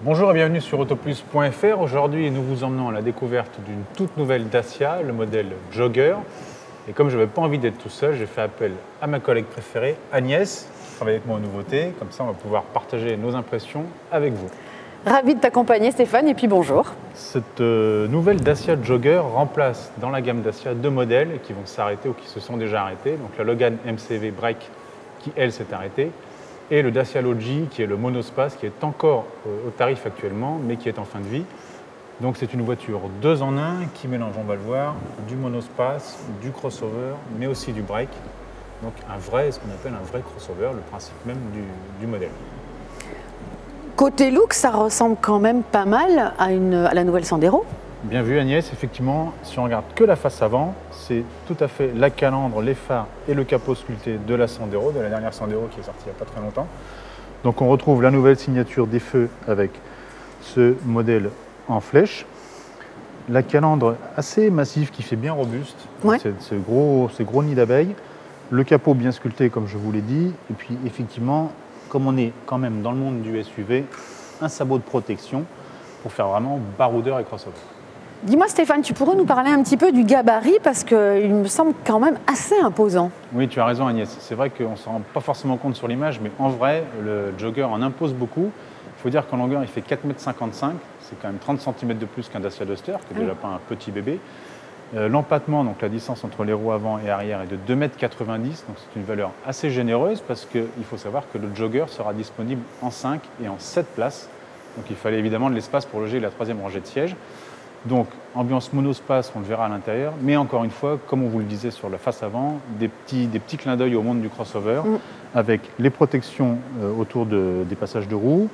Bonjour et bienvenue sur autoplus.fr. Aujourd'hui, nous vous emmenons à la découverte d'une toute nouvelle Dacia, le modèle Jogger. Et comme je n'avais pas envie d'être tout seul, j'ai fait appel à ma collègue préférée, Agnès, qui travaille avec moi aux nouveautés. Comme ça, on va pouvoir partager nos impressions avec vous. Ravi de t'accompagner Stéphane et puis bonjour. Cette nouvelle Dacia Jogger remplace dans la gamme Dacia deux modèles qui vont s'arrêter ou qui se sont déjà arrêtés. Donc la Logan MCV Break qui, elle, s'est arrêtée. Et le Dacia Logi, qui est le monospace, qui est encore au tarif actuellement, mais qui est en fin de vie. Donc c'est une voiture 2 en 1 qui mélange, on va le voir, du monospace, du crossover, mais aussi du break. Donc ce qu'on appelle un vrai crossover, le principe même du modèle. Côté look, ça ressemble quand même pas mal à la nouvelle Sandero. Bien vu Agnès, effectivement, si on regarde que la face avant, c'est tout à fait la calandre, les phares et le capot sculpté de la Sandero, de la dernière Sandero qui est sortie il n'y a pas très longtemps. Donc on retrouve la nouvelle signature des feux avec ce modèle en flèche. La calandre assez massive qui fait bien robuste, ouais. ces gros nids d'abeilles. Le capot bien sculpté comme je vous l'ai dit. Et puis effectivement, comme on est quand même dans le monde du SUV, un sabot de protection pour faire vraiment baroudeur et crossover. Dis-moi Stéphane, tu pourrais nous parler un petit peu du gabarit parce qu'il me semble quand même assez imposant. Oui, tu as raison Agnès. C'est vrai qu'on ne s'en rend pas forcément compte sur l'image, mais en vrai, le Jogger en impose beaucoup. Il faut dire qu'en longueur, il fait 4,55 m. C'est quand même 30 cm de plus qu'un Dacia Duster, qui n'est déjà pas un petit bébé. L'empattement, donc la distance entre les roues avant et arrière, est de 2,90 m. Donc c'est une valeur assez généreuse parce qu'il faut savoir que le Jogger sera disponible en 5 et en 7 places. Donc il fallait évidemment de l'espace pour loger la 3e rangée de sièges. Donc, ambiance monospace, on le verra à l'intérieur, mais encore une fois, comme on vous le disait sur la face avant, des petits clins d'œil au monde du crossover, avec les protections autour des passages de roues,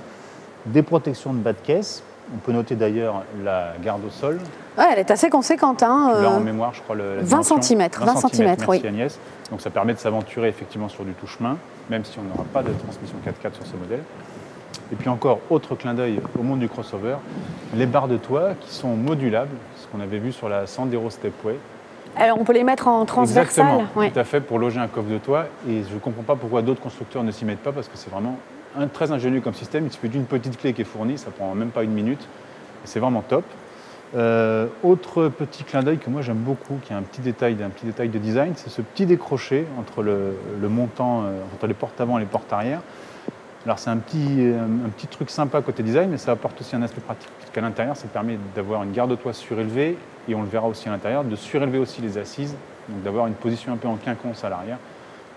des protections de bas de caisse. On peut noter d'ailleurs la garde au sol. Ouais, elle est assez conséquente. Hein, tu l'as en mémoire, je crois, la 20 cm. 20 cm, merci oui. Agnès. Donc ça permet de s'aventurer effectivement sur du tout-chemin, même si on n'aura pas de transmission 4x4 sur ce modèle. Et puis encore, autre clin d'œil au monde du crossover, les barres de toit qui sont modulables, ce qu'on avait vu sur la Sandero Stepway. Alors on peut les mettre en transversal. Exactement, ouais. Tout à fait, pour loger un coffre de toit. Et je ne comprends pas pourquoi d'autres constructeurs ne s'y mettent pas, parce que c'est vraiment très ingénieux comme système. Il suffit d'une petite clé qui est fournie, ça prend même pas une minute. C'est vraiment top. Autre petit clin d'œil que moi j'aime beaucoup, qui a un petit détail de design, c'est ce petit décroché entre le montant, entre les portes avant et les portes arrière. Alors c'est un petit truc sympa côté design, mais ça apporte aussi un aspect pratique, puisqu'à l'intérieur, ça permet d'avoir une garde-toit surélevée, et on le verra aussi à l'intérieur, de surélever aussi les assises, donc d'avoir une position un peu en quinconce à l'arrière.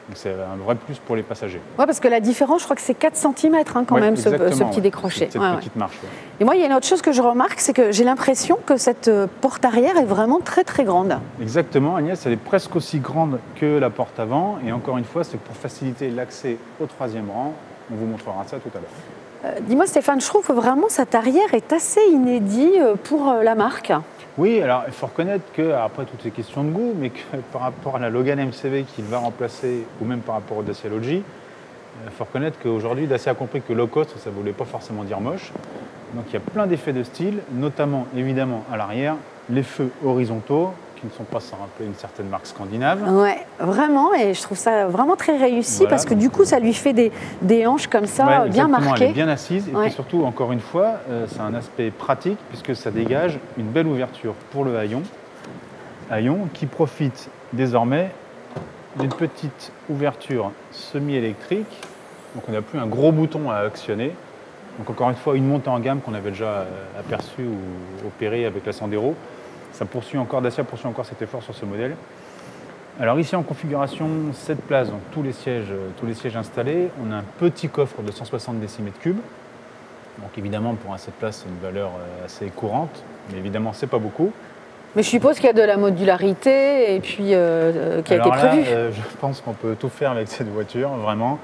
Donc c'est un vrai plus pour les passagers. Oui, parce que la différence, je crois que c'est 4 cm quand même, ce petit décroché. Cette petite marche. Ouais. Et moi, il y a une autre chose que je remarque, c'est que j'ai l'impression que cette porte arrière est vraiment très très grande. Exactement, Agnès, elle est presque aussi grande que la porte avant, et encore une fois, c'est pour faciliter l'accès au 3e rang. On vous montrera ça tout à l'heure. Dis-moi Stéphane, je trouve que vraiment cette arrière est assez inédit pour la marque. Oui, alors il faut reconnaître que, après toutes ces questions de goût, mais que par rapport à la Logan MCV qu'il va remplacer, ou même par rapport au Dacia Logi, il faut reconnaître qu'aujourd'hui, Dacia a compris que low cost, ça ne voulait pas forcément dire moche. Donc il y a plein d'effets de style, notamment évidemment à l'arrière, les feux horizontaux, qui ne sont pas sans rappeler une certaine marque scandinave. Ouais, vraiment, et je trouve ça vraiment très réussi, voilà, parce que du coup, ça lui fait des hanches comme ça, bien marquées. Elle est bien assise, et puis surtout, encore une fois, c'est un aspect pratique, puisque ça dégage une belle ouverture pour le haillon qui profite désormais d'une petite ouverture semi-électrique. Donc on n'a plus un gros bouton à actionner. Donc encore une fois, une montée en gamme qu'on avait déjà aperçue ou opérée avec la Sandero. Dacia poursuit encore cet effort sur ce modèle. Alors ici en configuration 7 places, donc tous les sièges installés, on a un petit coffre de 160 cm3. Donc évidemment pour un 7 places c'est une valeur assez courante, mais évidemment c'est pas beaucoup. Mais je suppose qu'il y a de la modularité et puis qui a été prévue. Je pense qu'on peut tout faire avec cette voiture, vraiment.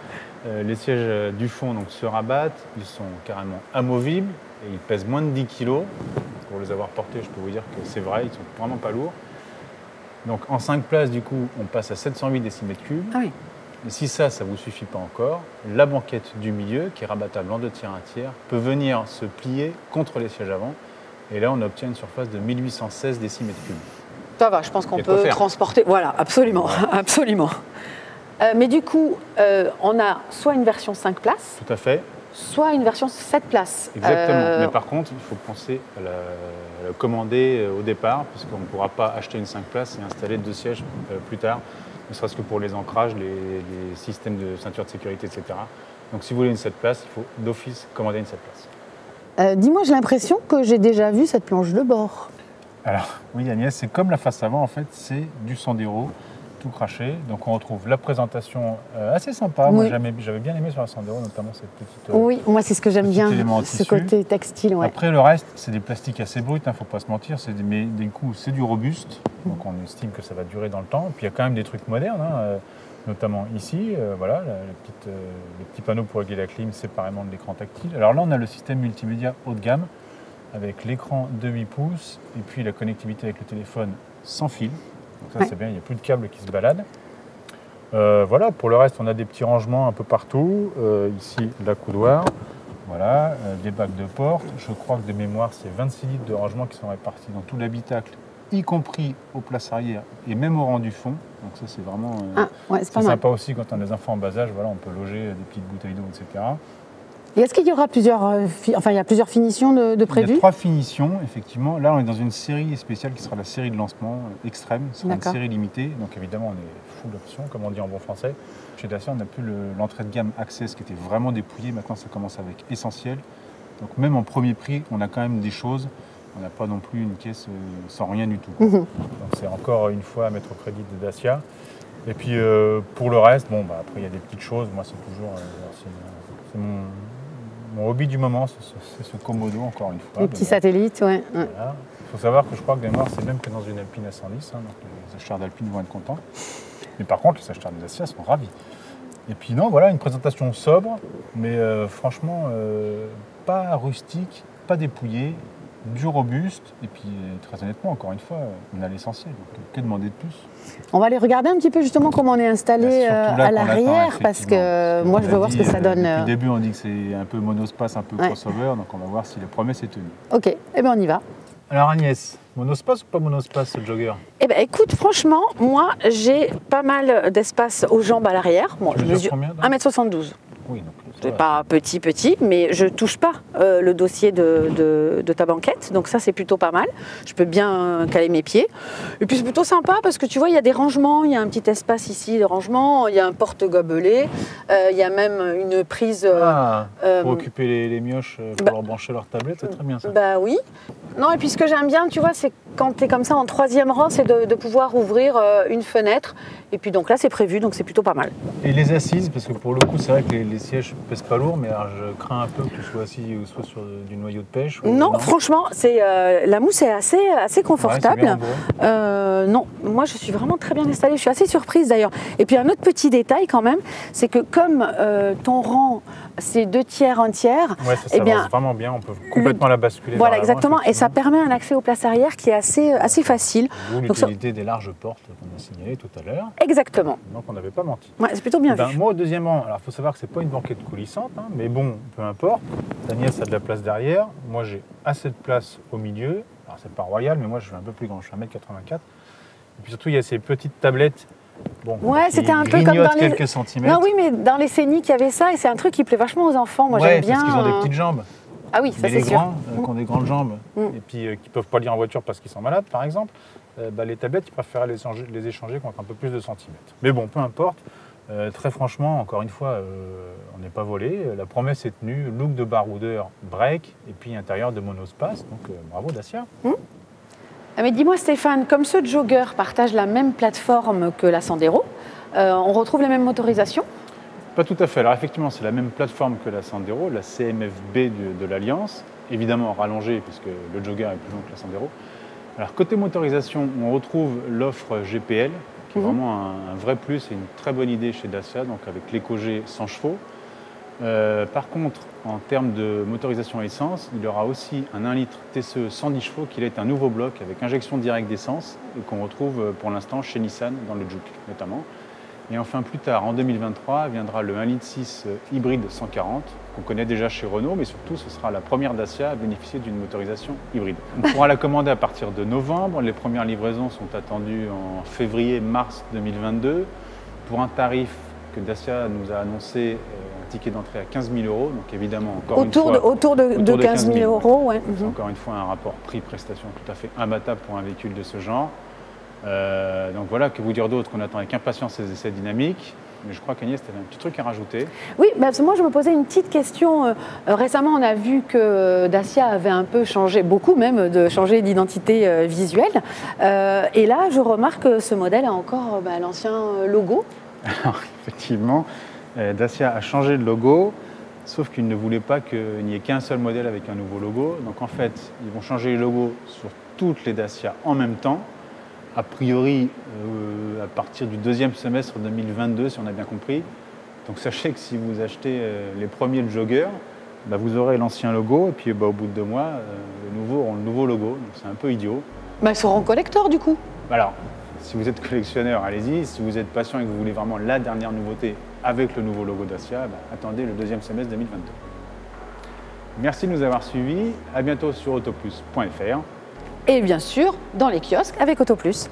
Les sièges du fond donc, se rabattent, ils sont carrément amovibles et ils pèsent moins de 10 kg. Pour les avoir portés, je peux vous dire que c'est vrai, ils ne sont vraiment pas lourds. Donc en 5 places, du coup, on passe à 708 cm3. Ah oui. Et si ça ne vous suffit pas encore, la banquette du milieu, qui est rabattable en 2 tiers, 1 tiers, peut venir se plier contre les sièges avant. Et là, on obtient une surface de 1816 cm3. Ça va, je pense qu'on peut transporter. Voilà, absolument, absolument. Mais du coup, on a soit une version 5 places. Tout à fait. soit une version 7 places. Exactement, mais par contre, il faut penser à la commander au départ, puisqu'on ne pourra pas acheter une 5 places et installer 2 sièges plus tard, ne serait-ce que pour les ancrages, les systèmes de ceinture de sécurité, etc. Donc si vous voulez une 7 places, il faut d'office commander une 7 places. Dis-moi, j'ai l'impression que j'ai déjà vu cette planche de bord. Alors, oui Agnès, c'est comme la face avant, en fait, c'est du Sandero, tout craché. Donc on retrouve la présentation assez sympa. Oui. Moi j'avais bien aimé sur la Sandero, notamment cette petite oui, moi c'est ce que j'aime bien, ce tissu. côté textile. Ouais. Après le reste, c'est des plastiques assez bruts, il ne faut pas se mentir, mais du coup c'est du robuste, donc on estime que ça va durer dans le temps. Puis il y a quand même des trucs modernes, notamment ici, voilà, le petit panneau pour régler la clim séparément de l'écran tactile. Alors là on a le système multimédia haut de gamme, avec l'écran de 8 pouces et puis la connectivité avec le téléphone sans fil. Donc ça c'est bien, il n'y a plus de câbles qui se baladent. Voilà, pour le reste on a des petits rangements un peu partout. Ici la coudoir, voilà, des bacs de porte. Je crois que de mémoire c'est 26 litres de rangement qui sont répartis dans tout l'habitacle, y compris aux places arrière et même au rang du fond. Donc ça c'est vraiment c'est sympa aussi quand on a des enfants en bas âge, voilà, on peut loger des petites bouteilles d'eau, etc. Et est-ce qu'il y aura plusieurs, il y a plusieurs finitions de prévues? Il y a 3 finitions, effectivement. Là, on est dans une série spéciale qui sera la série de lancement extrême. Ce sera une série limitée. Donc, évidemment, on est full option, comme on dit en bon français. Chez Dacia, on n'a plus l'entrée de gamme Access qui était vraiment dépouillée. Maintenant, ça commence avec Essentiel. Donc, même en premier prix, on a quand même des choses. On n'a pas non plus une caisse sans rien du tout. Donc, c'est encore une fois à mettre au crédit de Dacia. Et puis, pour le reste, bon, après, il y a des petites choses. Moi, c'est toujours... c'est mon hobby du moment, c'est ce Komodo, encore une fois. Les petits satellites, ouais. Voilà. Il faut savoir que je crois que Desmar, c'est même que dans une Alpine A110, donc les acheteurs d'Alpine vont être contents. Mais par contre, les acheteurs de Dacia sont ravis. Et puis non, voilà, une présentation sobre, mais franchement, pas rustique, pas dépouillée, du robuste, et puis très honnêtement, encore une fois, on a l'essentiel. Donc, que demander de plus? On va aller regarder un petit peu justement comment on est installé à l'arrière, parce que moi je veux voir ce que ça donne. Depuis le début, on dit que c'est un peu monospace, un peu crossover, donc on va voir si les promesses est tenue. Ok, et bien on y va. Alors Agnès, monospace ou pas monospace ce jogger? Eh ben écoute, franchement, moi j'ai pas mal d'espace aux jambes à l'arrière. Bon, je mesure 1m72. Oui, donc c'est pas petit, mais je touche pas le dossier de ta banquette, donc ça c'est plutôt pas mal. Je peux bien caler mes pieds. Et puis c'est plutôt sympa parce que tu vois, il y a des rangements, il y a un petit espace ici de rangement, il y a un porte-gobelet, il y a même une prise... pour occuper les mioches, pour leur brancher leur tablette, c'est très bien ça. Bah oui. Non, et puis ce que j'aime bien, tu vois, c'est quand tu es comme ça en 3e rang, c'est de pouvoir ouvrir une fenêtre. Et puis donc là, c'est prévu, donc c'est plutôt pas mal. Et les assises, parce que pour le coup, c'est vrai que les sièges ne pèsent pas lourd, mais alors, je crains un peu que tu sois assis soit sur du noyau de pêche. Non, franchement, la mousse est assez confortable. Ouais, non, moi je suis vraiment très bien installée, je suis assez surprise d'ailleurs. Et puis un autre petit détail quand même, c'est que comme ton rang, c'est 2 tiers, 1 tiers, ça avance vraiment bien, on peut complètement la basculer. Voilà, exactement, et ça permet un accès aux places arrière qui est assez facile. D'où l'utilité des larges portes qu'on a signalées tout à l'heure. Exactement. Donc on n'avait pas menti. Ouais, c'est plutôt bien vu. Moi, au 2e rang, alors il faut savoir que c'est pas une banquette coulissante, mais bon, peu importe. Agnès a de la place derrière, moi j'ai assez de place au milieu. Alors c'est pas royal, mais moi je suis un peu plus grand, je suis 1m84. Et puis surtout, il y a ces petites tablettes. Bon, ouais, c'était un peu comme dans les... quelques centimètres. Non, oui, mais dans les Scénic, il y avait ça, et c'est un truc qui plaît vachement aux enfants. Moi, j'aime bien. Parce qu'ils ont des petites jambes. Ah oui, ça c'est sûr. Les grands, qui ont des grandes jambes, et puis qui ne peuvent pas lire en voiture parce qu'ils sont malades, par exemple, les tablettes, ils préfèrent les échanger contre un peu plus de centimètres. Mais bon, peu importe. Très franchement, encore une fois, on n'est pas volé. La promesse est tenue. Look de baroudeur, break, et puis intérieur de monospace. Donc bravo Dacia. Mais dis-moi Stéphane, comme ce jogger partage la même plateforme que la Sandero, on retrouve les mêmes motorisations? Pas tout à fait. Alors effectivement, c'est la même plateforme que la Sandero, la CMF-B de l'Alliance, évidemment rallongée puisque le jogger est plus long que la Sandero. Alors côté motorisation, on retrouve l'offre GPL, qui est vraiment un vrai plus et une très bonne idée chez Dacia, donc avec l'EcoG 100 chevaux. Par contre, en termes de motorisation à essence, il y aura aussi un 1 litre TCE 110 chevaux qui est un nouveau bloc avec injection directe d'essence et qu'on retrouve pour l'instant chez Nissan dans le Juke notamment. Et enfin plus tard, en 2023, viendra le 1,6 litre hybride 140 qu'on connaît déjà chez Renault, mais surtout ce sera la première Dacia à bénéficier d'une motorisation hybride. On pourra la commander à partir de novembre, les premières livraisons sont attendues en février-mars 2022 pour un tarif que Dacia nous a annoncé ticket d'entrée à 15 000 €. Donc évidemment, encore Autour une fois, de 15 000 euros, ouais. C'est encore une fois un rapport prix-prestation tout à fait imbattable pour un véhicule de ce genre. Donc voilà, que vous dire d'autre, qu'on attend avec impatience ces essais dynamiques. Mais je crois qu'Agnès, tu avais un petit truc à rajouter. Oui, parce que moi je me posais une petite question. Récemment, on a vu que Dacia avait un peu changé, beaucoup même, de changer d'identité visuelle. Et là, je remarque que ce modèle a encore l'ancien logo. Alors, effectivement, Dacia a changé de logo, sauf qu'ils ne voulaient pas qu'il n'y ait qu'un seul modèle avec un nouveau logo. Donc en fait, ils vont changer le logo sur toutes les Dacia en même temps. A priori, à partir du deuxième semestre 2022, si on a bien compris. Donc sachez que si vous achetez les premiers de Jogger, vous aurez l'ancien logo, et puis au bout de 2 mois, les nouveaux auront le nouveau logo. Donc c'est un peu idiot. Ils seront collector du coup. Alors, si vous êtes collectionneur, allez-y. Si vous êtes patient et que vous voulez vraiment la dernière nouveauté avec le nouveau logo Dacia, attendez le deuxième semestre 2022. Merci de nous avoir suivis. À bientôt sur autoplus.fr. Et bien sûr, dans les kiosques avec Autoplus.